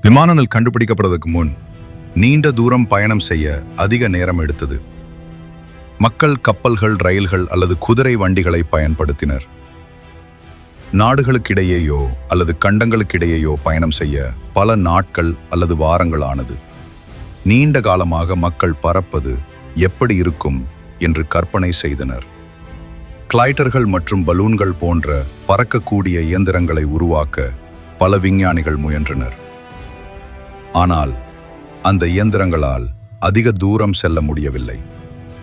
விமானங்கள் கண்டுபிடிக்கப்படுவதற்கு முன் நீண்ட தூரம் பயணம் செய்ய அதிக நேரம் எடுத்தது. மக்கள் கப்பல்கள், ரயில்கள் அல்லது குதிரை வண்டிகளை பயன்படுத்தினர். நாடுகளுக்கிடையேயோ அல்லது கண்டங்களுக்கிடையேயோ பயணம் செய்ய பல நாட்கள் அல்லது வாரங்கள் ஆனது. நீண்ட காலமாக மக்கள் பறப்பது எப்படி இருக்கும் என்று கற்பனை செய்தனர். கிளைட்டர்கள் மற்றும் பலூன்கள் போன்ற பறக்கக்கூடிய இயந்திரங்களை உருவாக்க பல விஞ்ஞானிகள் முயன்றனர். ஆனால் அந்த இயந்திரங்களால் அதிக தூரம் செல்ல முடியவில்லை,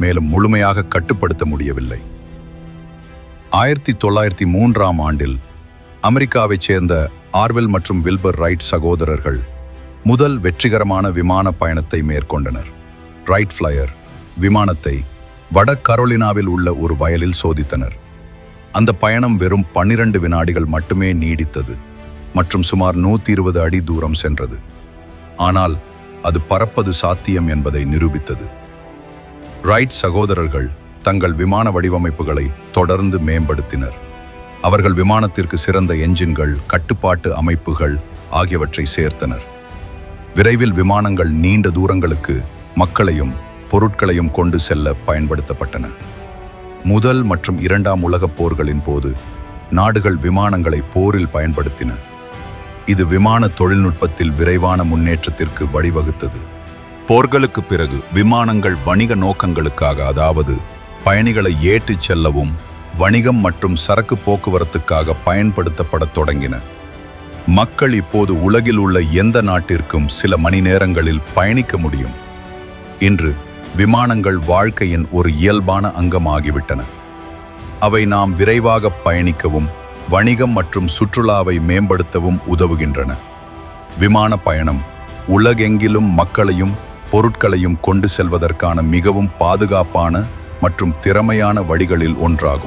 மேலும் முழுமையாக கட்டுப்படுத்த முடியவில்லை. 1903ஆம் ஆண்டில் அமெரிக்காவைச் சேர்ந்த ஆர்வெல் மற்றும் வில்பர் ரைட் சகோதரர்கள் முதல் வெற்றிகரமான விமான பயணத்தை மேற்கொண்டனர். ரைட் ஃப்ளையர் விமானத்தை வட கரோலினாவில் உள்ள ஒரு வயலில் சோதித்தனர். அந்த பயணம் வெறும் 12 வினாடிகள் மட்டுமே நீடித்தது மற்றும் சுமார் 120 அடி தூரம் சென்றது. ஆனால் அது பறப்பது சாத்தியம் என்பதை நிரூபித்தது. ரைட் சகோதரர்கள் தங்கள் விமான வடிவமைப்புகளை தொடர்ந்து மேம்படுத்தினர். அவர்கள் விமானத்திற்கு சிறந்த என்ஜின்கள், கட்டுப்பாட்டு அமைப்புகள் ஆகியவற்றை சேர்த்தனர். விரைவில் விமானங்கள் நீண்ட தூரங்களுக்கு மக்களையும் பொருட்களையும் கொண்டு செல்ல பயன்படுத்தப்பட்டன. முதல் மற்றும் இரண்டாம் உலகப் போர்களின் போது நாடுகள் விமானங்களை போரில் பயன்படுத்தின. இது விமான தொழில்நுட்பத்தில் விரைவான முன்னேற்றத்திற்கு வழிவகுத்தது. போர்களுக்கு பிறகு விமானங்கள் வணிக நோக்கங்களுக்காக, அதாவது பயணிகளை ஏற்றிச் செல்லவும் வணிகம் மற்றும் சரக்கு போக்குவரத்துக்காக பயன்படுத்தப்படத் தொடங்கின. மக்கள் இப்போது உலகில் உள்ள எந்த நாட்டிற்கும் சில மணி நேரங்களில் பயணிக்க முடியும். இன்று விமானங்கள் வாழ்க்கையின் ஒரு இயல்பான அங்கமாகிவிட்டன. அவை நாம் விரைவாக பயணிக்கவும் வணிகம் மற்றும் சுற்றுலாவை மேம்படுத்தவும் உதவுகின்றன. விமான பயணம் உலகெங்கிலும் மக்களையும் பொருட்களையும் கொண்டு செல்வதற்கான மிகவும் பாதுகாப்பான மற்றும் திறமையான வழிகளில் ஒன்றாகும்.